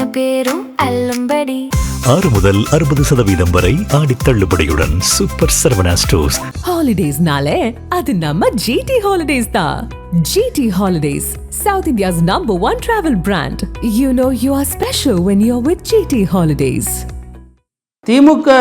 அத்தனை பேரும் அல்லும்படி 6 முதல் 60% வரை ஆடி தள்ளுபடியுடன் சூப்பர் சரவணா ஸ்டோர்ஸ். ஹாலிடேஸ்னாலே அது நம்ம ஜிடி ஹாலிடேஸ் தான். GT holidays, South India's #1 travel brand. You know you are special when you're with GT Holidays. திமுக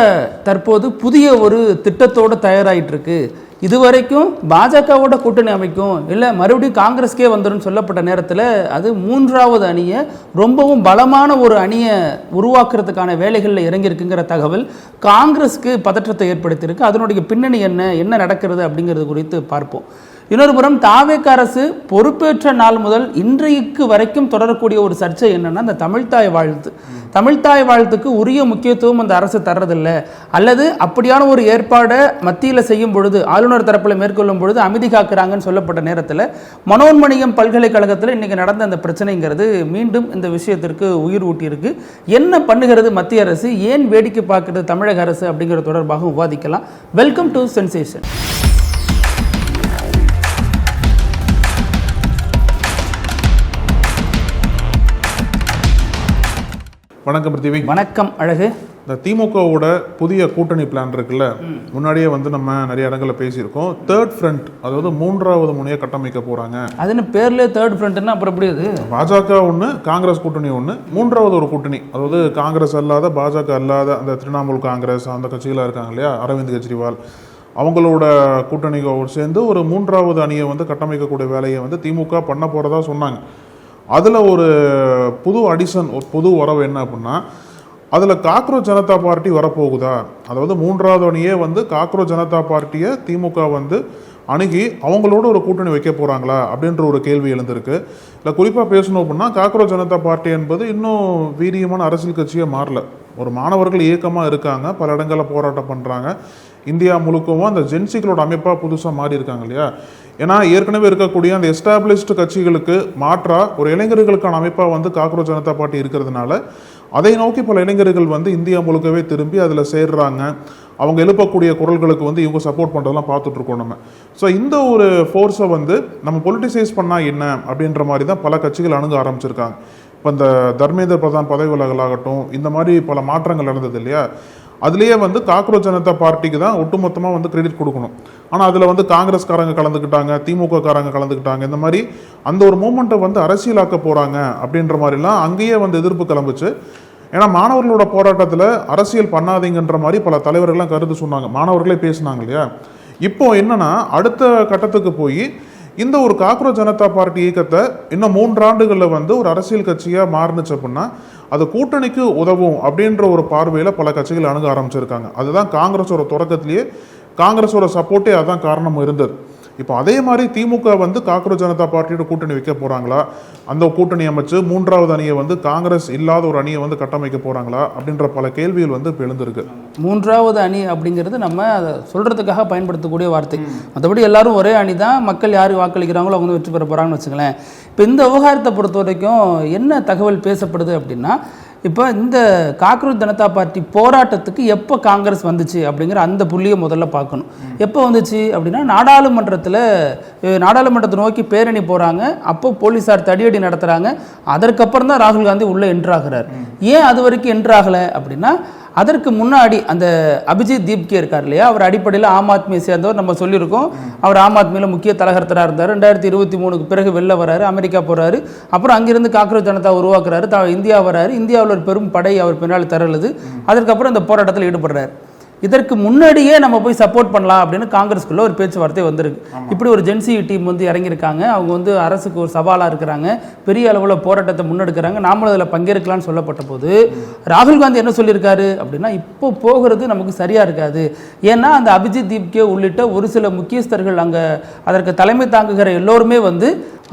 தற்போது புதிய ஒரு திட்டத்தோடு தயாராகிட்டு இருக்கு. இதுவரைக்கும் பாஜகவோட கூட்டணி அமைக்கும், இல்லை மறுபடியும் காங்கிரஸ்கே வந்துடும் சொல்லப்பட்ட நேரத்தில் அது 3வது அணியை ரொம்பவும் பலமான ஒரு அணியை உருவாக்குறதுக்கான வேலைகளில் இறங்கியிருக்குங்கிற தகவல் காங்கிரஸுக்கு பதற்றத்தை ஏற்படுத்தியிருக்கு. அதனுடைய பின்னணி என்ன நடக்கிறது அப்படிங்கிறது குறித்து பார்ப்போம். இன்னொரு புறம் தாவேக அரசு பொறுப்பேற்ற நாள் முதல் இன்றைக்கு வரைக்கும் தொடரக்கூடிய ஒரு சர்ச்சை என்னன்னா, அந்த தமிழ்தாய் வாழ்த்து. தமிழ்தாய் வாழ்த்துக்கு உரிய முக்கியத்துவம் அந்த அரசு தர்றதில்லை, அல்லது அப்படியான ஒரு ஏற்பாடை மத்தியில் செய்யும் பொழுது ஆளுநர் தரப்பில் மேற்கொள்ளும் பொழுது அமைதி காக்குறாங்கன்னு சொல்லப்பட்ட நேரத்தில் மனோன்மணியம் பல்கலைக்கழகத்தில் இன்னைக்கு நடந்த அந்த பிரச்சனைங்கிறது மீண்டும் இந்த விஷயத்திற்கு உயிர் ஊட்டியிருக்கு. என்ன பண்ணுகிறது மத்திய அரசு, ஏன் வேடிக்கை பார்க்கிறது தமிழக அரசு அப்படிங்கிற தொடர்பாக விவாதிக்கலாம். Welcome to sensation. வணக்கம் பிருத்திவி. வணக்கம் அழகு. இந்த திமுகவோட புதிய கூட்டணி பிளான் இருக்குல்ல, முன்னாடியே நம்ம நிறைய இடங்களில் பேசியிருக்கோம். தேர்ட் ஃப்ரண்ட், அதாவது 3வது முனையை கட்டமைக்க போறாங்க. அதுன்னு பேர்ல தேர்ட் ஃப்ரண்ட்னா அப்புறம் எப்படி? அது பாஜக ஒன்று, காங்கிரஸ் கூட்டணி ஒன்று, 3வது ஒரு கூட்டணி, அதாவது காங்கிரஸ் அல்லாத பாஜக அல்லாத அந்த திரிணாமுல் காங்கிரஸ் அந்த கட்சிகளாக இருக்காங்க இல்லையா, அரவிந்த் கெஜ்ரிவால் அவங்களோட கூட்டணியோடு சேர்ந்து ஒரு 3வது அணியை கட்டமைக்கக்கூடிய வேலையை திமுக பண்ண போறதா சொன்னாங்க. அதில் ஒரு புது அடிஷன், ஒரு புது உறவு என்ன அப்படின்னா, அதில் காக்ரோச் ஜனதா பார்ட்டி வரப்போகுதா, அதாவது 3வது அணியே காக்ரோச் ஜனதா பார்ட்டியை திமுக அணுகி அவங்களோட ஒரு கூட்டணி வைக்க போகிறாங்களா அப்படின்ற ஒரு கேள்வி எழுந்திருக்கு. இல்லை குறிப்பாக பேசணும் அப்படின்னா, காக்ரோச் ஜனதா பார்ட்டி என்பது இன்னும் வீரியமான அரசியல் கட்சியாக மாறல. ஒரு மாணவர்கள் இயக்கமாக இருக்காங்க, பல இடங்களில் போராட்டம் பண்ணுறாங்க. இந்தியா முழுக்கவும் அந்த ஜென்சிகளோட அமைப்பாக புதுசாக மாறி இருக்காங்க இல்லையா. ஏன்னா ஏற்கனவே இருக்கக்கூடிய அந்த எஸ்டாப்ளிஷ்டு கட்சிகளுக்கு மாற்றாக ஒரு இளைஞர்களுக்கான அமைப்பாக காக்ரோச் ஜனதா பார்ட்டி இருக்கிறதுனால அதை நோக்கி பல இளைஞர்கள் இந்தியா முழுக்கவே திரும்பி அதில் சேர்றாங்க. அவங்க எழுப்பக்கூடிய குரல்களுக்கு இவங்க சப்போர்ட் பண்ணுறதெல்லாம் பார்த்துட்ருக்கோம் நம்ம. ஸோ இந்த ஒரு ஃபோர்ஸை நம்ம பொலிட்டிசைஸ் பண்ணால் என்ன அப்படின்ற மாதிரி தான் பல கட்சிகள் அணுக ஆரம்பிச்சிருக்காங்க. இப்போ இந்த தர்மேந்திர பிரதான் பதவி விலகலாகட்டும், இந்த மாதிரி பல மாற்றங்கள் நடந்தது இல்லையா. அதுலேயே காக்ரோச் ஜனதா பார்ட்டிக்கு தான் ஒட்டுமொத்தமாக கிரெடிட் கொடுக்கணும். ஆனால் அதில் காங்கிரஸ்காரங்க கலந்துக்கிட்டாங்க, திமுக காரங்க கலந்துக்கிட்டாங்க. இந்த மாதிரி அந்த ஒரு மூமெண்ட்டை அரசியலாக்க போகிறாங்க அப்படின்ற மாதிரிலாம் அங்கேயே எதிர்ப்பு கிளம்புச்சு. ஏன்னா மாணவர்களோட போராட்டத்தில் அரசியல் பண்ணாதீங்கன்ற மாதிரி பல தலைவர்கள்லாம் கருத்து சொன்னாங்க, மாணவர்களே பேசினாங்க இல்லையா. இப்போ என்னன்னா, அடுத்த கட்டத்துக்கு போய் இந்த ஒரு காக்ரோச் ஜனதா பார்ட்டி இயக்கத்தை இன்னும் 3 ஆண்டுகளில் ஒரு அரசியல் கட்சியாக மாறுனுச்சு அப்படின்னா அது கூட்டணிக்கு உதவும் அப்படின்ற ஒரு பார்வையில் பல கட்சிகள் அணுக ஆரம்பிச்சிருக்காங்க. அதுதான் காங்கிரஸோட தொடக்கத்திலேயே காங்கிரஸோட சப்போர்ட்டே அதுதான் காரணம் இருந்தது. இப்போ அதே மாதிரி திமுக காக்ரோச் ஜனதா பார்ட்டியோட கூட்டணி வைக்க போகிறாங்களா, அந்த கூட்டணி அமைச்சு 3வது அணியை காங்கிரஸ் இல்லாத ஒரு அணியை கட்டமைக்க போகிறாங்களா அப்படின்ற பல கேள்விகள் இப்போ எழுந்திருக்கு. 3வது அணி அப்படிங்கிறது நம்ம அதை சொல்கிறதுக்காக பயன்படுத்தக்கூடிய வார்த்தை. மற்றபடி எல்லாரும் ஒரே அணி தான், மக்கள் யார் வாக்களிக்கிறாங்களோ அவங்க வெற்றி பெற போகிறாங்கன்னு வச்சுங்களேன். இப்போ இந்த விவகாரத்தை பொறுத்த வரைக்கும் என்ன தகவல் பேசப்படுது அப்படின்னா, இப்போ இந்த காக்ரோச் ஜனதா பார்ட்டி போராட்டத்துக்கு எப்போ காங்கிரஸ் வந்துச்சு அப்படிங்கிற அந்த புள்ளியை முதல்ல பார்க்கணும். எப்போ வந்துச்சு அப்படின்னா, நாடாளுமன்றத்தை நோக்கி பேரணி போகிறாங்க, அப்போ போலீஸார் தடியடி நடத்துகிறாங்க. அதற்கப்புறம் தான் ராகுல் காந்தி உள்ளே என்ட்ராகிறார். ஏன் அது வரைக்கும் என்ட்ராகலை அப்படின்னா, அதற்கு முன்னாடி அந்த அபிஜித் தீப்கே இருக்கார் இல்லையா, அவர் அடிப்படையில் ஆம் ஆத்மியை சேர்ந்தவர். நம்ம சொல்லியிருக்கோம், அவர் ஆம் ஆத்மியில் முக்கிய தலகர்த்தராக இருந்தார். 2023க்கு பிறகு வெளில வராரு, அமெரிக்கா போகிறாரு. அப்புறம் அங்கிருந்து காக்ரோச் ஜனதா உருவாக்குறாரு, இந்தியா வராரு. இந்தியாவில் ஒரு பெரும் படை அவர் பின்னால் தரலுது. அதற்கப்புறம் இந்த போராட்டத்தில் ஈடுபடுறாரு. இதற்கு முன்னாடியே நம்ம போய் சப்போர்ட் பண்ணலாம் அப்படின்னு காங்கிரஸ்குள்ள ஒரு பேச்சுவார்த்தை வந்திருக்கு. இப்படி ஒரு ஜென்சி டீம் இறங்கியிருக்காங்க. அவங்க அரசுக்கு ஒரு சவாலாக இருக்கிறாங்க, பெரிய அளவில் போராட்டத்தை முன்னெடுக்கிறாங்க, நாமளும் அதில் பங்கேற்கலாம்னு சொல்லப்பட்ட போது ராகுல் காந்தி என்ன சொல்லியிருக்காரு அப்படின்னா, இப்போ போகிறது நமக்கு சரியாக இருக்காது. ஏன்னா அந்த அபிஜித் தீப்கே உள்ளிட்ட ஒரு சில முக்கியஸ்தர்கள் அங்கே அதற்கு தலைமை தாங்குகிற எல்லோருமே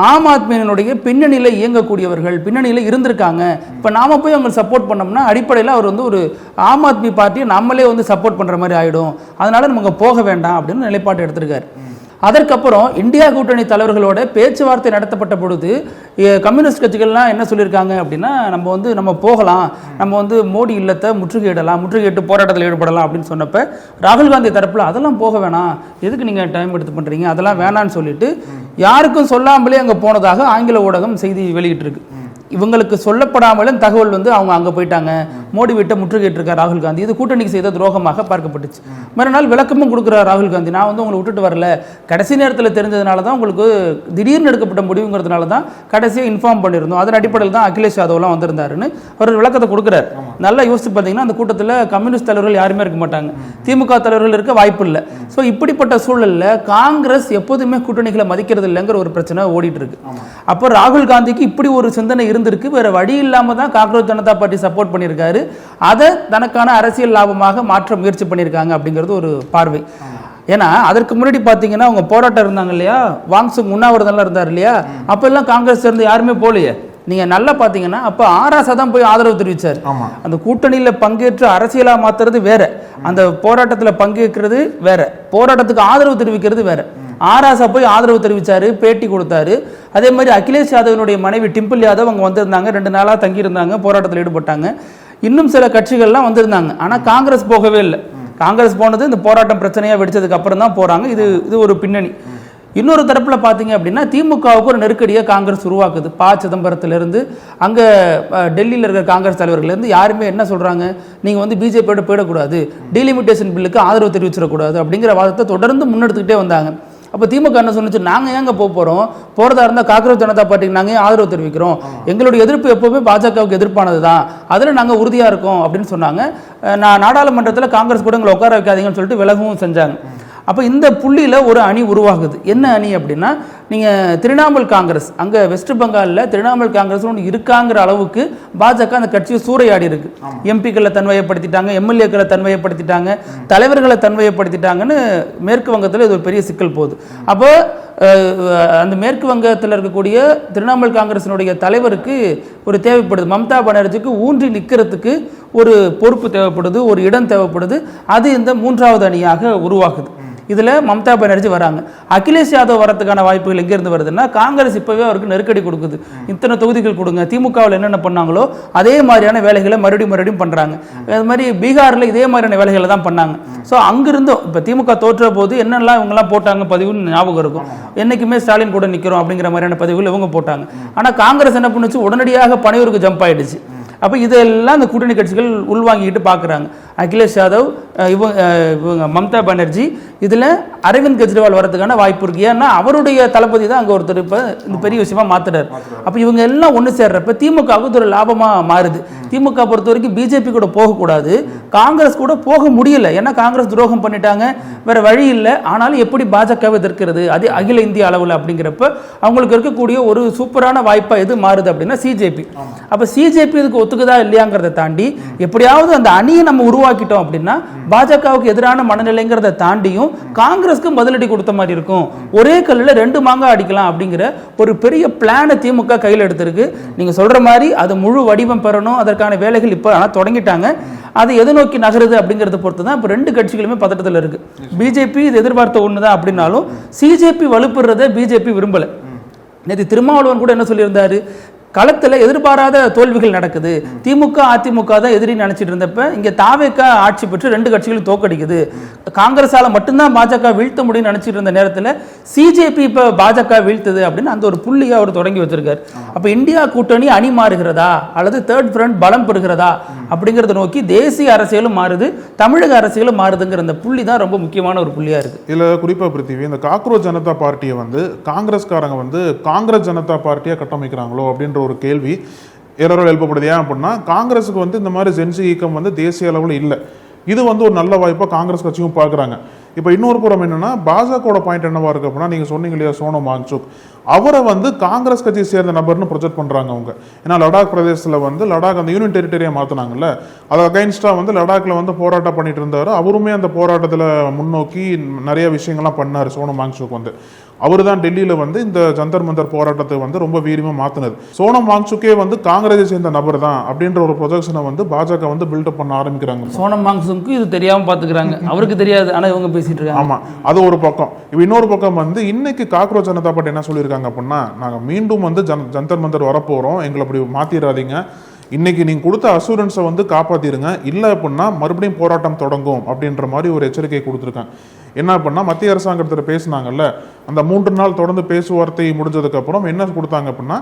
ஆம் ஆத்மியினுடைய பின்னணியில் இயங்கக்கூடியவர்கள், பின்னணியில் இருந்திருக்காங்க. இப்போ நாம் போய் அவங்க சப்போர்ட் பண்ணோம்னா அடிப்படையில் அவர் ஒரு ஆம் ஆத்மி பார்ட்டியை நம்மளே சப்போர்ட் பண்ணுற மாதிரி ஆகிடும். அதனால் நமக்கு போக வேண்டாம் அப்படின்னு நிலைப்பாடு எடுத்திருக்காரு. அதற்கப்புறம் இந்தியா கூட்டணி தலைவர்களோட பேச்சுவார்த்தை நடத்தப்பட்ட பொழுது கம்யூனிஸ்ட் கட்சிகள்லாம் என்ன சொல்லியிருக்காங்க அப்படின்னா, நம்ம போகலாம், நம்ம மோடி இல்லத்தை முற்றுகையிட்டு போராட்டத்தில் ஈடுபடலாம் அப்படின்னு சொன்னப்ப ராகுல் காந்தி தரப்பில் அதெல்லாம் போக வேணாம், எதுக்கு நீங்கள் டைம் எடுத்து பண்ணுறீங்க, அதெல்லாம் வேணான்னு சொல்லிட்டு யாருக்கும் சொல்லாமலே அங்கே போனதாக ஆங்கில ஊடகம் செய்தி வெளியிட்டிருக்கு. இவங்களுக்கு சொல்லப்படாமலும் தகவல் வந்து அவங்க அங்கே போயிட்டாங்க, மோடி வீட்டை முற்றுகையிட்டிருக்கார் ராகுல் காந்தி, இது கூட்டணிக்கு செய்த துரோகமாக பார்க்கப்பட்டுச்சு. மறுநாள் விளக்கமும் கொடுக்குறார் ராகுல் காந்தி, நான் வந்து உங்களை விட்டுட்டு வரல, கடைசி நேரத்தில் தெரிஞ்சதுனால தான் உங்களுக்கு திடீர்னு எடுக்கப்பட்ட முடிவுங்கிறதுனால தான் கடைசியாக இன்ஃபார்ம் பண்ணியிருந்தோம், அதன் அடிப்படையில் தான் அகிலேஷ் யாதவ்லாம் வந்திருந்தாருன்னு அவர் விளக்கத்தை கொடுக்குறாரு. நல்லா யோசிச்சு பார்த்தீங்கன்னா அந்த கூட்டத்தில் கம்யூனிஸ்ட் தலைவர்கள் யாருமே இருக்க மாட்டாங்க, திமுக தலைவர்கள் இருக்க வாய்ப்பு இல்லை. ஸோ இப்படிப்பட்ட சூழலில் காங்கிரஸ் எப்போதுமே கூட்டணிகளை மதிக்கிறது இல்லைங்கிற ஒரு பிரச்சனை ஓடிட்டு இருக்கு. அப்போ ராகுல் காந்திக்கு இப்படி ஒரு சிந்தனை இருந்திருக்கு, வேற வழி இல்லாம தான் காங்கிரஸ் ஜனதா பார்ட்டி சப்போர்ட் பண்ணியிருக்காரு, அதை தனக்கான அரசியல் லாபமாக மாற்ற முயற்சி பண்ணியிருக்காங்க அப்படிங்கிறது ஒரு பார்வை. ஏன்னா அதற்கு முன்னாடி பார்த்தீங்கன்னா அவங்க போராட்டம் இருந்தாங்க இல்லையா, வாங்சுங் உண்ணாவிரதம்லாம் இருந்தார் இல்லையா, அப்போ எல்லாம் காங்கிரஸ் இருந்து யாருமே போலையே. நீங்க நல்லா பாத்தீங்கன்னா அப்ப ஆராசா தான் போய் ஆதரவு தெரிவிச்சார். அந்த கூட்டணியில பங்கேற்று அரசியலா மாத்துறது வேற, அந்த போராட்டத்துல பங்கேற்கிறது வேற, போராட்டத்துக்கு ஆதரவு தெரிவிக்கிறது வேற. ஆராசா போய் ஆதரவு தெரிவிச்சாரு, பேட்டி கொடுத்தாரு. அதே மாதிரி அகிலேஷ் யாதவனுடைய மனைவி டிம்பிள் யாதவ் அங்க வந்திருந்தாங்க, 2 நாளா தங்கி இருந்தாங்க, போராட்டத்தில் ஈடுபட்டாங்க. இன்னும் சில கட்சிகள்லாம் வந்திருந்தாங்க, ஆனா காங்கிரஸ் போகவே இல்லை. காங்கிரஸ் போனது இந்த போராட்டம் பிரச்சனையா வெடிச்சதுக்கு அப்புறம் தான் போறாங்க. இது ஒரு பின்னணி. இன்னொரு தரப்புல பாத்தீங்க அப்படின்னா திமுகவுக்கு ஒரு நெருக்கடியை காங்கிரஸ் உருவாக்குது. ப சிதம்பரத்திலிருந்து அங்க டெல்லியில் இருக்கிற காங்கிரஸ் தலைவர்கள் இருந்து யாருமே என்ன சொல்றாங்க, நீங்க வந்து பிஜேபியோட போயிடக்கூடாது, டீலிமிட்டேஷன் பில்லுக்கு ஆதரவு தெரிவிச்சிடக்கூடாது அப்படிங்கிற வாதத்தை தொடர்ந்து முன்னெடுத்துக்கிட்டே வந்தாங்க. அப்போ திமுக என்ன சொன்னிச்சு, நாங்கள் ஏங்க போகிறோம், போகிறதா இருந்தால் காங்கிரஸ் ஜனதா பார்ட்டிக்கு நாங்கள் ஆதரவு தெரிவிக்கிறோம், எங்களுடைய எதிர்ப்பு எப்போவுமே பாஜகவுக்கு எதிர்ப்பானது தான், அதில் நாங்கள் உறுதியாக இருக்கோம் அப்படின்னு சொன்னாங்க. நான் நாடாளுமன்றத்தில் காங்கிரஸ் கூட எங்களை உட்கார வைக்காதீங்கன்னு சொல்லிட்டு விலகவும் செஞ்சாங்க. அப்போ இந்த புள்ளியில் ஒரு அணி உருவாகுது. என்ன அணி அப்படின்னா, நீங்கள் திரிணாமுல் காங்கிரஸ், அங்கே வெஸ்ட் பெங்காலில் திரிணாமுல் காங்கிரஸ் ஒன்று இருக்காங்கிற அளவுக்கு பாஜக அந்த கட்சியை சூறையாடி இருக்கு. எம்பிக்களை தன்மையப்படுத்திட்டாங்க, எம்எல்ஏக்களை தன்மையப்படுத்திட்டாங்க, தலைவர்களை தன்மையப்படுத்திட்டாங்கன்னு மேற்கு வங்கத்தில் இது ஒரு பெரிய சிக்கல் போகுது. அப்போ அந்த மேற்கு வங்கத்தில் இருக்கக்கூடிய திரிணாமுல் காங்கிரசினுடைய தலைவருக்கு ஒரு தேவைப்படுது, மம்தா பானர்ஜிக்கு ஊன்றி நிற்கிறதுக்கு ஒரு பொறுப்பு தேவைப்படுது, ஒரு இடம் தேவைப்படுது. அது இந்த 3வது அணியாக உருவாகுது. இதில் மம்தா பானர்ஜி வராங்க. அகிலேஷ் யாதவ் வரதுக்கான வாய்ப்புகள் எங்கேருந்து வருதுன்னா, காங்கிரஸ் இப்போவே அவருக்கு நெருக்கடி கொடுக்குது, இத்தனை தொகுதிகள் கொடுங்க, திமுகவில் என்னென்ன பண்ணாங்களோ அதே மாதிரியான வேலைகளை மறுபடியும் பண்ணுறாங்க. அது மாதிரி பீகாரில் இதே மாதிரியான வேலைகளை தான் பண்ணாங்க. ஸோ அங்கிருந்தும் இப்போ திமுக தோற்ற போது என்னெல்லாம் இவங்கெல்லாம் போட்டாங்க பதிவுன்னு ஞாபகம் இருக்கும். என்றைக்குமே ஸ்டாலின் கூட நிற்கிறோம் அப்படிங்கிற மாதிரியான பதிவுகள் இவங்க போட்டாங்க. ஆனால் காங்கிரஸ் என்ன பண்ணுச்சு, உடனடியாக பனையூருக்கு ஜம்ப் ஆயிடுச்சு. அப்போ இதெல்லாம் அந்த கூட்டணி கட்சிகள் உள்வாங்கிட்டு பார்க்குறாங்க. அகிலேஷ் யாதவ், இவங்க மம்தா பானர்ஜி, இதில் அரவிந்த் கெஜ்ரிவால் வரதுக்கான வாய்ப்பு இருக்கு. ஏன்னா அவருடைய தளபதி தான் அங்கே ஒருத்தர் இப்போ இந்த பெரிய விஷயமா மாத்துறாரு. அப்போ இவங்க எல்லாம் ஒன்று சேர்றப்ப திமுகவுக்கு ஒரு லாபமாக மாறுது. திமுக பொறுத்த வரைக்கும் பிஜேபி கூட போகக்கூடாது, காங்கிரஸ் கூட போக முடியல, ஏன்னா காங்கிரஸ் துரோகம் பண்ணிட்டாங்க, வேற வழி இல்லை. ஆனாலும் எப்படி பாஜகவை எதிர்க்கிறது, அது அகில இந்திய அளவில் அப்படிங்கிறப்ப அவங்களுக்கு இருக்கக்கூடிய ஒரு சூப்பரான வாய்ப்பாக எது மாறுது அப்படின்னா சிஜேபி. அப்போ சிஜேபி இதுக்கு ஒத்துக்குதா இல்லையாங்கிறத தாண்டி எப்படியாவது அந்த அணியை நம்ம உருவாக்கிட்டோம் அப்படின்னா பாஜகவுக்கு எதிரான மனநிலைங்கிறத தாண்டியும் காங்கிரஸ்க்கு பதிலடி கொடுத்த மாதிரி இருக்கும். ஒரே கல்லில் 2 மாங்காய் அடிக்கலாம் அப்படிங்கிற ஒரு பெரிய பிளானை திமுக கையில் எடுத்திருக்கு. நீங்க சொல்ற மாதிரி அது முழு வடிவம் பெறணும், அதற்கான வேலைகள் இப்போ ஆனால் தொடங்கிட்டாங்க. அது எதை நோக்கி நகருது அப்படிங்கிறத பொறுத்து தான் இப்போ 2 கட்சிகளுமே பதட்டத்தில் இருக்கு. பிஜேபி இது எதிர்பார்த்த ஒன்று தான் அப்படின்னாலும் சிஜேபி வலுப்படுறதை பிஜேபி விரும்பல. நேற்று திருமாவளவன் கூட என்ன சொல்லியிருந்தாரு, களத்தில் எதிர்பாராத தோல்விகள் நடக்குது, திமுக அதிமுக தான் எதிரி நினைச்சிட்டு இருந்தப்ப இங்க தாவேக ஆட்சி பெற்று 2 கட்சிகளும் தோக்கடிக்குது, காங்கிரஸால மட்டும்தான் பாஜக வீழ்த்த முடியும்னு நினைச்சிட்டு இருந்த நேரத்தில் சிஜேபி இப்ப பாஜக வீழ்த்துது அப்படின்னு அந்த ஒரு புள்ளியை அவர் தொடங்கி வச்சிருக்காரு. அப்ப இந்தியா கூட்டணி அணி மாறுகிறதா அல்லது தேர்ட் ஃப்ரண்ட் பலம் பெறுகிறதா அப்படிங்கறத நோக்கி தேசிய அரசியலும் மாறுது, தமிழக அரசியலும் மாறுதுங்கிற அந்த புள்ளி தான் ரொம்ப முக்கியமான ஒரு புள்ளியா இருக்கு. இதுல குறிப்பா பிருத்திவி, இந்த காக்ரோச் ஜனதா பார்ட்டியை வந்து காங்கிரஸ்காரங்க வந்து காங்கிரஸ் ஜனதா பார்ட்டியா கட்டமைக்கிறாங்களோ அப்படின்ற ஒரு கேள்வி ஏறோடு எழுப்பப்படுது. ஏன் அப்படின்னா காங்கிரஸுக்கு வந்து இந்த மாதிரி ஜென்சி இயக்கம் வந்து தேசிய அளவில் இல்லை. இது வந்து ஒரு நல்ல வாய்ப்பாக காங்கிரஸ் கட்சியும் பார்க்குறாங்க. இப்போ இன்னொரு புறம் என்னன்னா, பாஜகவோட பாயிண்ட் என்னவா இருக்கு அப்படின்னா, நீங்கள் சொன்னீங்க இல்லையா சோனம் வாங்சுக், அவரை வந்து காங்கிரஸ் கட்சியை சேர்ந்த நபர்னு ப்ரொஜெக்ட் பண்ணுறாங்க அவங்க. ஏன்னா லடாக் பிரதேசத்தில் வந்து லடாக் அந்த யூனியன் டெரிட்டரியை மாற்றினாங்கல்ல, அதை அகைன்ஸ்டாக வந்து லடாக்ல வந்து போராட்டம் பண்ணிட்டு இருந்தார். அவருமே அந்த போராட்டத்தில் முன்னோக்கி நிறைய விஷயங்கள்லாம் பண்ணார். சோனம் வாங்சுக் வந்து அவர் தான் டெல்லியில் வந்து இந்த ஜந்தர் மந்தர் போராட்டத்தை வந்து ரொம்ப வீரியமாக மாற்றினது. சோனம் வாங்சுக்கே வந்து காங்கிரஸை சேர்ந்த நபர் தான் அப்படின்ற ஒரு ப்ரொஜெக்ஷனை வந்து பாஜக வந்து பில்டப் பண்ண ஆரம்பிக்கிறாங்க. சோனம் வாங்சுக்கு இது தெரியாமல் பார்த்துக்கிறாங்க, அவருக்கு தெரியாது, ஆனால் இவங்க பேசிட்டு இருக்காங்க. ஆமாம், அது ஒரு பக்கம். இப்போ இன்னொரு பக்கம் வந்து இன்னைக்கு காக்ரோச் ஜனதா பார்ட்டி என்ன சொல்லியிருக்காங்க அப்படின்னா, நாங்கள் மீண்டும் வந்து ஜந்தர் மந்தர் வரப்போகிறோம், எங்களை அப்படி மாற்றிடாதீங்க, இன்னைக்கு நீங்கள் கொடுத்த அசூரன்ஸை வந்து காப்பாற்றிடுங்க, இல்லை அப்படின்னா மறுபடியும் போராட்டம் தொடங்கும் அப்படின்ற மாதிரி ஒரு எச்சரிக்கை கொடுத்துருக்காங்க. என்ன அப்படின்னா, மத்திய அரசாங்கத்தில் பேசினாங்கல்ல, அந்த 3 நாள் தொடர்ந்து பேச்சுவார்த்தை முடிஞ்சதுக்கப்புறம் என்ன கொடுத்தாங்க அப்படின்னா,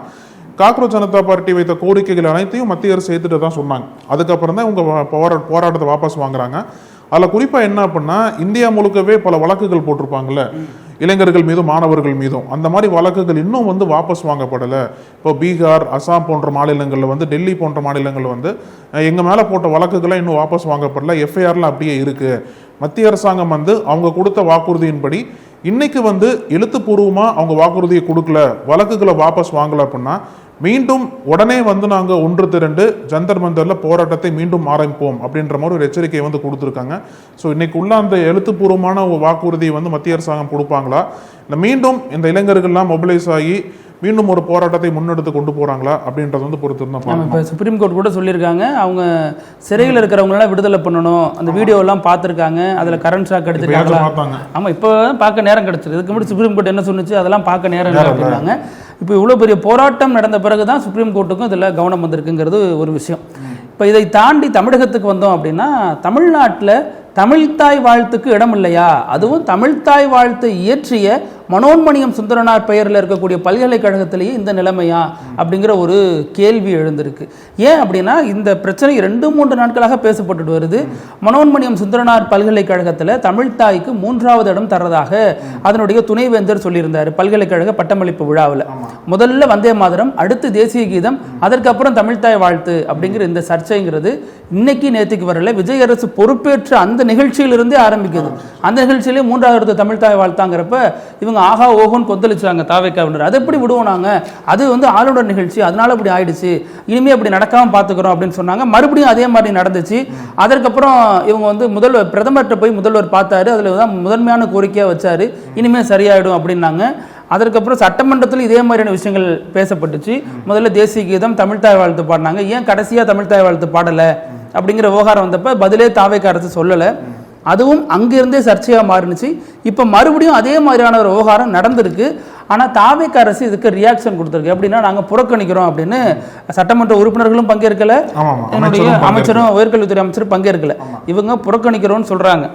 காக்ரோச் ஜனதா பார்ட்டி வைத்த கோரிக்கைகள் அனைத்தையும் மத்திய அரசு ஏற்றுட்டு தான் சொன்னாங்க. அதுக்கப்புறம் தான் இவங்க போராட்டத்தை வாபஸ் வாங்குறாங்க. அதில் குறிப்பாக என்ன அப்படின்னா, இந்தியா முழுக்கவே பல வழக்குகள் போட்டிருப்பாங்கல்ல இளைஞர்கள் மீதும் மாணவர்கள் மீதும், அந்த மாதிரி வழக்குகள் இன்னும் வந்து வாபஸ் வாங்கப்படலை. இப்போ பீகார், அசாம் போன்ற மாநிலங்களில் வந்து, டெல்லி போன்ற மாநிலங்களில் வந்து எங்கள் மேலே போட்ட வழக்குகளை இன்னும் வாபஸ் வாங்கப்படலை, எஃப்ஐஆர்லாம் அப்படியே இருக்குது. மத்திய அரசாங்கம் வந்து அவங்க கொடுத்த வாக்குறுதியின்படி இன்னைக்கு வந்து எழுத்துப்பூர்வமாக அவங்க வாக்குறுதியை கொடுக்கல, வழக்குகளை வாபஸ் வாங்கலை அப்படின்னா மீண்டும் உடனே வந்து நாங்கள் ஒன்று திரண்டு ஜந்தர் மந்தரில் போராட்டத்தை மீண்டும் ஆரம்பிப்போம் அப்படின்ற மாதிரி ஒரு எச்சரிக்கையை வந்து கொடுத்துருக்காங்க. ஸோ இன்னைக்கு உள்ள அந்த எழுத்துப்பூர்வமான ஒரு வாக்குறுதியை வந்து மத்திய அரசாங்கம் கொடுப்பாங்களா, இல்லை மீண்டும் இந்த இளைஞர்கள்லாம் மொபிலைஸ் ஆகி மீண்டும் ஒரு போராட்டத்தை முன்னெடுத்து கொண்டு போறாங்களா அப்படின்றது வந்து பொறுத்து தான். இப்போ சுப்ரீம் கோர்ட் கூட சொல்லியிருக்காங்க, அவங்க சிறையில் இருக்கிறவங்களெல்லாம் விடுதலை பண்ணணும், அந்த வீடியோ எல்லாம் பார்த்துருக்காங்க, அதில் கரண்ட் ஷாக் எடுத்துருக்காங்களா. ஆமாம், இப்போ பார்க்க நேரம் கிடச்சிருக்கு. இதுக்கு முன்னாடி சுப்ரீம் கோர்ட் என்ன சொன்னிச்சு, அதெல்லாம் பார்க்க நேரம் இல்லை அப்படின்னாங்க. இப்போ இவ்வளோ பெரிய போராட்டம் நடந்த பிறகு தான் சுப்ரீம் கோர்ட்டுக்கும் இதில் கவனம் வந்திருக்குங்கிறது ஒரு விஷயம். இப்போ இதை தாண்டி தமிழகத்துக்கு வந்தோம் அப்படின்னா, தமிழ்நாட்டில் தமிழ்தாய் வாழ்த்துக்கு இடம் இல்லையா? அதுவும் தமிழ்தாய் வாழ்த்து இயற்றிய மனோன்மணியம் சுந்தரனார் பெயரில் இருக்கக்கூடிய பல்கலைக்கழகத்திலேயே இந்த நிலைமையா அப்படிங்கிற ஒரு கேள்வி எழுந்திருக்கு. ஏன் அப்படின்னா, இந்த பிரச்சனை 2-3 நாட்களாக பேசப்பட்டு வருது. மனோன்மணியம் சுந்தரனார் பல்கலைக்கழகத்தில் தமிழ்தாய்க்கு 3வது இடம் தர்றதாக அதனுடைய துணைவேந்தர் சொல்லியிருந்தார் பல்கலைக்கழக பட்டமளிப்பு விழாவில். முதல்ல வந்தே மாதரம், அடுத்து தேசிய கீதம், அதற்கப்புறம் தமிழ்தாய் வாழ்த்து அப்படிங்கிற இந்த சர்ச்சைங்கிறது இன்னைக்கு நேற்றுக்கு வரல. விஜய் அரசு பொறுப்பேற்ற அந்த நிகழ்ச்சியிலிருந்தே ஆரம்பிக்குது. அந்த நிகழ்ச்சியிலே 3வது தமிழ்தாய் வாழ்த்தாங்கிறப்ப இவங்க ஆகா ஓகோன்னு கொந்தளிச்சாங்க தாவேக்காவினர். அதை எப்படி விடுவோம் நாங்க, அது வந்து ஆளுநர் நிகழ்ச்சி, அதனால அப்படி ஆயிடுச்சு, இனிமே அப்படி நடக்காம பார்த்துக்கிறோம் அப்படின்னு சொன்னாங்க. மறுபடியும் அதே மாதிரி நடந்துச்சு. அதற்கப்புறம் இவங்க வந்து பிரதமர்கிட்ட போய் முதல்வர் பார்த்தாரு, அதில் தான் முதன்மையான கோரிக்கையாக வச்சாரு, இனிமே சரியாயிடும் அப்படின்னாங்க. அதற்கப்புறம் சட்டமன்றத்தில் இதே மாதிரியான விஷயங்கள் பேசப்பட்டுச்சு. முதல்ல தேசிய கீதம், தமிழ்தாய் வாழ்த்து பாடினாங்க. ஏன் கடைசியாக தமிழ்தாய் வாழ்த்து பாடலை அப்படிங்கிற விவகாரம் வந்தப்ப பதிலே தாவேக்கா அரசு சொல்லலை. அதுவும் அங்கிருந்தே சர்ச்சையாக மாறினுச்சு. இப்போ மறுபடியும் அதே மாதிரியான ஒரு விவகாரம் நடந்திருக்கு. ஆனால் தாவேக்கா அரசு இதுக்கு ரியாக்ஷன் கொடுத்துருக்கு. எப்படின்னா, நாங்கள் புறக்கணிக்கிறோம் அப்படின்னு சட்டமன்ற உறுப்பினர்களும் பங்கேற்கல, என்னுடைய அமைச்சரும் உயர்கல்வித்துறை அமைச்சரும் பங்கேற்கல. இவங்க புறக்கணிக்கிறோம்னு சொல்றாங்க.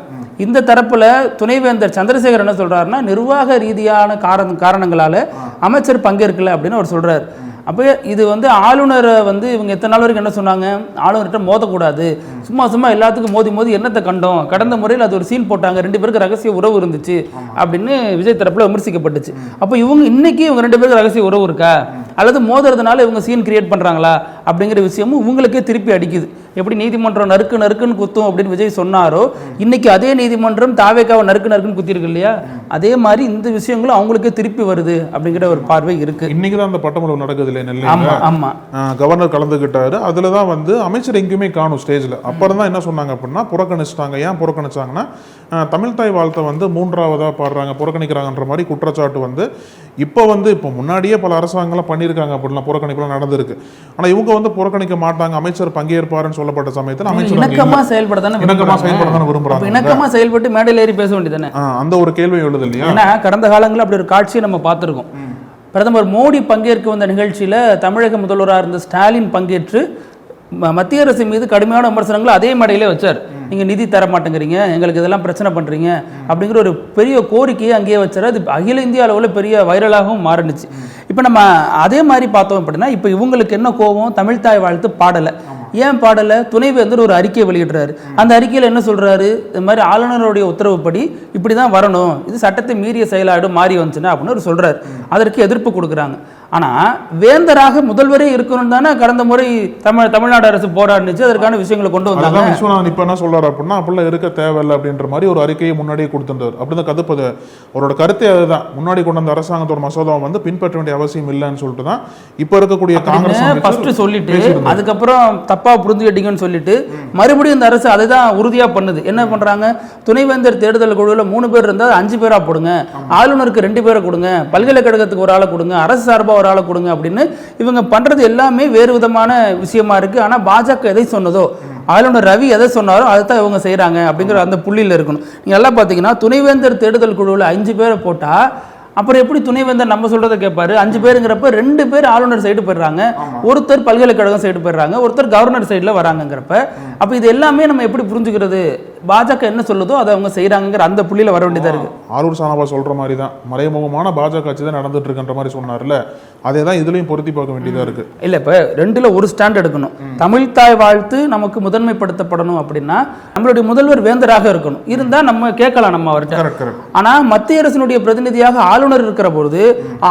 இந்த தரப்புல துணைவேந்தர் சந்திரசேகர் என்ன சொல்றாருன்னா, நிர்வாக ரீதியான காரணங்களால அமைச்சர் பங்கேற்கல அப்படின்னு அவர் சொல்றாரு. அப்போ இது வந்து ஆளுநரை வந்து இவங்க எத்தனை நாள் வரைக்கும் என்ன சொன்னாங்க, ஆளுநர்கிட்ட மோதக்கூடாது, சும்மா எல்லாத்துக்கும் மோதி என்னத்தை கண்டோம், கடந்த முறையில் அது ஒரு சீன் போட்டாங்க, 2 பேருக்கு ரகசிய உறவு இருந்துச்சு அப்படின்னு விஜய் தரப்புல விமர்சிக்கப்பட்டுச்சு. அப்போ இவங்க இன்னைக்கு இவங்க 2 பேருக்கு ரகசிய உறவு இருக்கா, அல்லது மோதுறதுனால இவங்க சீன் கிரியேட் பண்றாங்களா அப்படிங்கிற விஷயமும் இவங்களுக்கே திருப்பி அடிக்குது. எப்படி நீதிமன்றம் நறுக்குன்னு குத்தும் அப்படின்னு விஜய் சொன்னாரோ, இன்னைக்கு அதே நீதிமன்றம் தாவேக்காவை நறுக்குன்னு குத்திருக்கு இல்லையா, அதே மாதிரி இந்த விஷயங்களும் அவங்களுக்கே திருப்பி வருது அப்படிங்கிற ஒரு பார்வை இருக்கு. இன்னைக்கு தான் அந்த பட்டமளிப்பு நடக்குது இல்லை, கவர்னர் கலந்துகிட்டாரு. அதுல தான் வந்து அமைச்சர் எங்கேயுமே காணும் ஸ்டேஜ்ல. அப்புறம் தான் என்ன சொன்னாங்க அப்படின்னா, புறக்கணிச்சிட்டாங்க. ஏன் புறக்கணிச்சாங்கன்னா, தமிழ்தாய் வாழ்த்தை வந்து 3வதா பாடுறாங்க, புறக்கணிக்கிறாங்கன்ற மாதிரி குற்றச்சாட்டு வந்து இப்போ முன்னாடியே பல அரசாங்கங்கள்லாம் பண்ணியிருக்காங்க, அப்படிலாம் புறக்கணிப்புலாம் நடந்திருக்கு. ஆனா இவங்க வந்து புறக்கணிக்க மாட்டாங்க, அமைச்சர் பங்கேற்பாருன்னு சொல்லப்பட்ட சமயத்தில் அமைச்சர் இணக்கமா செயல்பட விரும்புறாங்க. இணக்கமா செயல்பட்டு மேடையில் ஏறி பேச வேண்டியதானே, அந்த ஒரு கேள்வி எழுது இல்லையா? ஏன்னா கடந்த காலங்களில் அப்படி ஒரு காட்சியை நம்ம பார்த்துருக்கோம். பிரதமர் மோடி பங்கேற்க வந்த நிகழ்ச்சியில தமிழக முதல்வராக இருந்த ஸ்டாலின் பங்கேற்று மத்திய அரசு மீது கடுமையான விமர்சனங்களை அதே மேடையிலே வச்சார். நீங்கள் நிதி தர மாட்டேங்கிறீங்க, எங்களுக்கு இதெல்லாம் பிரச்சனை பண்ணுறீங்க அப்படிங்கிற ஒரு பெரிய கோரிக்கையை அங்கேயே வச்சார். அது அகில இந்திய அளவில் பெரிய வைரலாகவும் மாறினுச்சு. இப்போ நம்ம அதே மாதிரி பார்த்தோம் அப்படின்னா, இப்போ இவங்களுக்கு என்ன கோபம், தமிழ்தாய் வாழ்த்து பாடலை. ஏன் பாடலை? துணைவேந்தர் ஒரு அறிக்கையை வெளியிடுறாரு. அந்த அறிக்கையில் என்ன சொல்றாரு, இது மாதிரி ஆளுநருடைய உத்தரவுப்படி இப்படி தான் வரணும், இது சட்டத்தை மீறிய செயலாடு மாறி வந்துச்சுன்னா அப்படின்னு அவர் சொல்றாரு. அதற்கு எதிர்ப்பு கொடுக்குறாங்க. ஆனால் வேந்தராக முதல்வரே இருக்கணும் தானே கடந்த முறை தமிழ்நாடு அரசு போராடிச்சு, அதற்கான விஷயங்களை கொண்டு வந்தாங்க. விஸ்வநாதன் இப்போ என்ன சொல்றாரு அப்படின்னா, அப்படிலாம் இருக்க தேவையில்லை அப்படின்ற மாதிரி ஒரு அறிக்கையை முன்னாடியே கொடுத்துட்டார். அப்படின்னு கதுப்பது அவரோட கருத்தை அதுதான். முன்னாடி கொண்டு வந்த அரசாங்கத்தோட மசோதாவை வந்து பின்பற்ற வேண்டிய அவசியம் இல்லைன்னு சொல்லிட்டு தான் இப்போ இருக்கக்கூடிய காங்கிரஸ் ஃபர்ஸ்ட் சொல்லிட்டு, அதுக்கப்புறம் தப்பா புரிஞ்சுக்கிட்டீங்கன்னு சொல்லிட்டு மறுபடியும் இந்த அரசு அதை தான் உறுதியா பண்ணுது. என்ன பண்றாங்க, துணைவேந்தர் தேர்தல் குழுவில் 3 பேர் இருந்தால் 5 பேரா போடுங்க, ஆளுநருக்கு 2 பேரை கொடுங்க, பல்கலைக்கழகத்துக்கு ஒரு ஆளை கொடுங்க, அரசு சார்பா ஒரு ஆளை கொடுங்க அப்படின்னு இவங்க பண்றது எல்லாமே வேறு விதமான விஷயமா இருக்கு. ஆனா பாஜக எதை சொன்னதோ, ஆளுநர் ரவி எதை சொன்னாரோ அதைத்தான் இவங்க செய்யறாங்க அப்படிங்கிற அந்த புள்ளியில் இருக்கணும். நீங்க எல்லாம் பாத்தீங்கன்னா, துணைவேந்தர் தேர்தல் குழுவில் 5 பேரை போட்டா அப்புறம் எப்படி துணைவேந்தர் நம்ம சொல்றதை கேட்பாரு? 5 பேருங்கிறப்ப 2 பேர் ஆளுநர் சைடு போயிடுறாங்க, ஒருத்தர் பல்கலைக்கழகம் சைடு போயிடுறாங்க, ஒருத்தர் கவர்னர் சைடுல வராங்கிறப்ப அப்ப இது எல்லாமே நம்ம எப்படி புரிஞ்சுக்கிறது? பாஜக என்ன சொல்லுதோ அதை அவங்க செய்யறாங்கிற அந்த புள்ளியில வர வேண்டியதா இருக்கு. ஆரூர் சானபா சொல்ற மாதிரி தான் மறைமுகமான பாஜக ஆட்சி தான் நடந்துட்டு இருக்குன்ற மாதிரி சொன்னார்ல, அதே தான் இதுலயும் பொருத்தி பார்க்க வேண்டியதா இருக்கு. இல்ல இப்ப ரெண்டுல ஒரு ஸ்டாண்ட் எடுக்கணும். தமிழ் தாய் வாழ்த்து நமக்கு முதன்மைப்படுத்தப்படணும் அப்படின்னா நம்மளுடைய முதல்வர் வேந்தராக இருக்கணும், இருந்தா நம்ம கேட்கலாம் நம்ம அவர்கிட்ட. ஆனா மத்திய அரசினுடைய பிரதிநிதியாக ஆளுநர் இருக்கிற பொழுது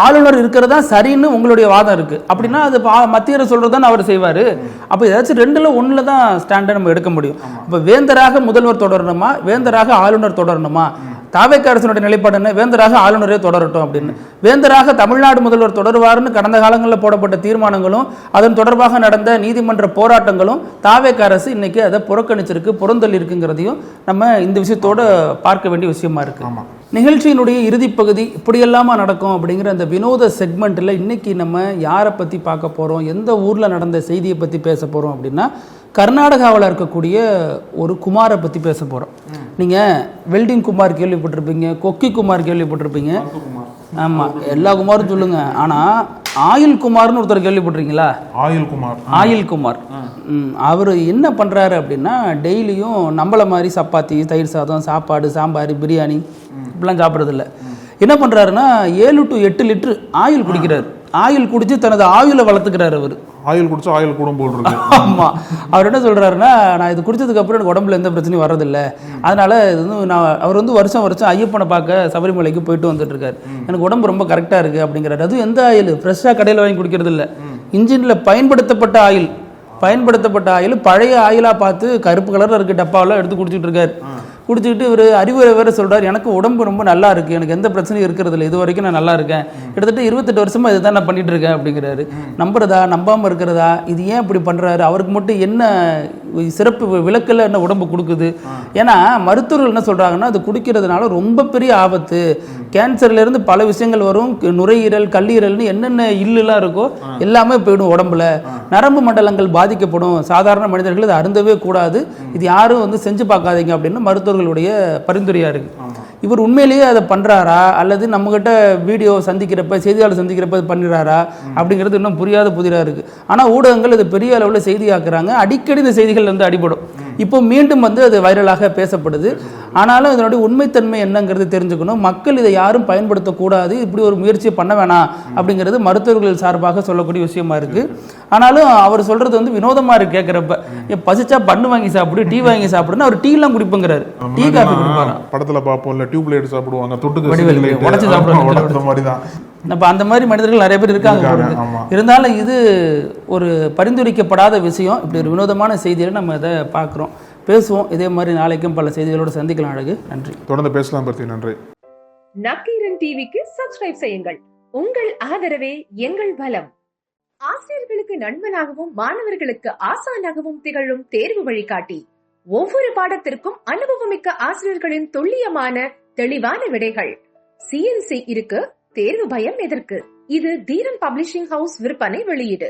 ஆளுநர் இருக்கிறதா சரின்னு உங்களுடைய வாதம் இருக்கு அப்படின்னா அது மத்திய அரசு சொல்றதுதான் அவர் செய்வாரு. அப்ப ஏதாச்சும் ரெண்டுல ஒண்ணுல தான் ஸ்டாண்டை நம்ம எடுக்க முடியும். இப்ப வேந்தராக முதல்வர் தொடரணுமா, வேந்தராக ஆளுநர் தொடரணுமா? தாவேக அரசினுடைய நிலைப்பாடு என்ன? வேந்தராக ஆளுநரே தொடரட்டும் அப்படின்னு. வேந்தராக தமிழ்நாடு முதல்வர் தொடருவார்னு கடந்த காலங்களில் போடப்பட்ட தீர்மானங்களும் அதன் தொடர்பாக நடந்த நீதிமன்ற போராட்டங்களும் தாவேக அரசு இன்னைக்கு அதை புறக்கணிச்சிருக்கு, புறந்தள்ளி இருக்குங்கிறதையும் நம்ம இந்த விஷயத்தோட பார்க்க வேண்டிய விஷயமா இருக்கு. நிகழ்ச்சியினுடைய இறுதி பகுதி இப்படியெல்லாமா நடக்கும் அப்படிங்கிற அந்த வினோத செக்மெண்ட்டில் இன்னைக்கு நம்ம யாரை பற்றி பார்க்க போகிறோம், எந்த ஊரில் நடந்த செய்தியை பற்றி பேச போகிறோம் அப்படின்னா கர்நாடகாவில் இருக்கக்கூடிய ஒரு குமாரை பற்றி பேச போகிறோம். நீங்கள் வெல்டிங் குமார் கேள்விப்பட்டிருப்பீங்க, கொக்கி குமார் கேள்விப்பட்டிருப்பீங்க. ஆமாம், எல்லா குமாரும் சொல்லுங்க. ஆனால் ஆயில் குமார்னு ஒருத்தர் கேள்விப்பட்டிருக்கீங்களா? ஆயில் குமார் அவர் என்ன பண்ணுறாரு அப்படின்னா டெய்லியும் நம்மள மாதிரி சப்பாத்தி, தயிர் சாதம், சாப்பாடு, சாம்பார், பிரியாணி இப்படிலாம் சாப்பிட்றதில்ல. என்ன பண்ணுறாருன்னா 7 to 8 லிட்டர் ஆயில் குடிக்கிறார். ஆயில் குடிச்சு தனது ஆயுளை வளர்த்துக்கிறார். அவர் ஆயில் குடிச்சா ஆயில் கூடும் போல் இருக்கு. ஆமாம், அவர் என்ன சொல்கிறாருன்னா நான் இது குடிச்சதுக்கு அப்புறம் எனக்கு உடம்புல எந்த பிரச்சனையும் வர்றதில்லை, அதனால இது அவர் வருஷம் ஐயப்பனை பார்க்க சபரிமலைக்கு போயிட்டு வந்துட்டு இருக்காரு, எனக்கு உடம்பு ரொம்ப கரெக்டாக இருக்குது அப்படிங்கிறாரு. அதுவும் எந்த ஆயில்? ஃப்ரெஷ்ஷாக கடையில் வாங்கி குடிக்கிறது இல்லை, இன்ஜினில் பயன்படுத்தப்பட்ட ஆயில் பழைய ஆயிலாக பார்த்து கருப்பு கலரில் இருக்க டப்பாவெல்லாம் எடுத்து குடிச்சிட்டு இருக்காரு. குடிச்சிக்கிட்டு இவர் அறிவுரை வேறு சொல்கிறார், எனக்கு உடம்பு ரொம்ப நல்லா இருக்குது, எனக்கு எந்த பிரச்சனையும் இருக்கிறது இல்லை, இது வரைக்கும் நான் நல்லா இருக்கேன், கிட்டத்தட்ட 28 வருஷமாக இதுதான் நான் பண்ணிட்டு இருக்கேன் அப்படிங்கிறாரு. நம்புறதா நம்பாமல் இருக்கிறதா, இது ஏன் இப்படி பண்ணுறாரு, அவருக்கு மட்டும் என்ன சிறப்பு விளக்கில் என்ன உடம்பு கொடுக்குது? ஏன்னா மருத்துவர்கள் என்ன சொல்கிறாங்கன்னா அது குடிக்கிறதுனால ரொம்ப பெரிய ஆபத்து, கேன்சர்லேருந்து பல விஷயங்கள் வரும், நுரையீரல், கல்லீரல்னு என்னென்ன இல்லுலாம் இருக்கோ எல்லாமே போயிடும் உடம்புல, நரம்பு மண்டலங்கள் பாதிக்கப்படும், சாதாரண மனிதர்கள் இதை அருந்தவே கூடாது, இது யாரும் செஞ்சு பார்க்காதீங்க அப்படின்னு மருத்துவர்களுடைய பரிந்துரையா இருக்கு. இவர் உண்மையிலேயே அதை பண்றாரா அல்லது நம்மகிட்ட வீடியோ சந்திக்கிறப்ப, செய்தியாளர் சந்திக்கிறப்ப பண்ணிடுறாரா அப்படிங்கிறது இன்னும் புரியாத புதிராக இருக்கு. ஆனால் ஊடகங்கள் இது பெரிய அளவில் செய்தியாக்குறாங்க, அடிக்கடி இந்த செய்திகள் அடிபடும். இப்போ மீண்டும் அது வைரலாக பேசப்படுது. ஆனாலும் இதனுடைய உண்மைத்தன்மை என்னங்கிறது தெரிஞ்சுக்கணும். மக்கள் இதை யாரும் பயன்படுத்தக்கூடாது, இப்படி ஒரு முயற்சியை பண்ண வேணாம் அப்படிங்கிறது மருத்துவர்கள் சார்பாக சொல்லக்கூடிய விஷயமா இருக்கு. ஆனாலும் அவர் சொல்றது வினோதமா இருக்கு கேட்கிறப்ப. பசிச்சா பண்ணு வாங்கி சாப்பிடு, டீ வாங்கி சாப்பிடுன்னு அவர் டீ எல்லாம் குடிப்பங்கிறாரு, டீ காஃபி குடிப்பாங்க. படத்துல பாப்போம்ல, டியூப் லைட் சாப்பிடுவாங்க, தொட்டுக்கு உடைச்சு சாப்பிடுவாங்க. அப்ப அந்த மாதிரி மனிதர்கள் நிறைய பேர் இருக்காங்க. இருந்தாலும் இது ஒரு பரிந்துரைக்கப்படாத விஷயம். இப்படி ஒரு வினோதமான செய்தியை நம்ம இதை பார்க்குறோம், பேசுவோம். இதே மாதிரி நாளைக்கும் பல செய்திகளோடு சந்திக்கலாம். அழகு, நன்றி. தொடர்ந்து பேசலாம். பத்தி நன்றி. நக்கீரன் டிவிக்கு சப்ஸ்கிரைப் செய்யுங்கள். உங்கள் ஆதரவே எங்கள் பலம். ஆசிரியர்களுக்கு நண்பனாகவும் மாணவர்களுக்கு ஆசானாகவும் திகழும் தேர்வு வழிகாட்டி. ஒவ்வொரு பாடத்திற்கும் அனுபவமிக்க ஆசிரியர்களின் துல்லியமான தெளிவான விடைகள். CNC இருக்கு, தேர்வு பயம் எதற்கு? இது தீரன் பப்ளிஷிங் ஹவுஸ் விற்பனை வெளியீடு.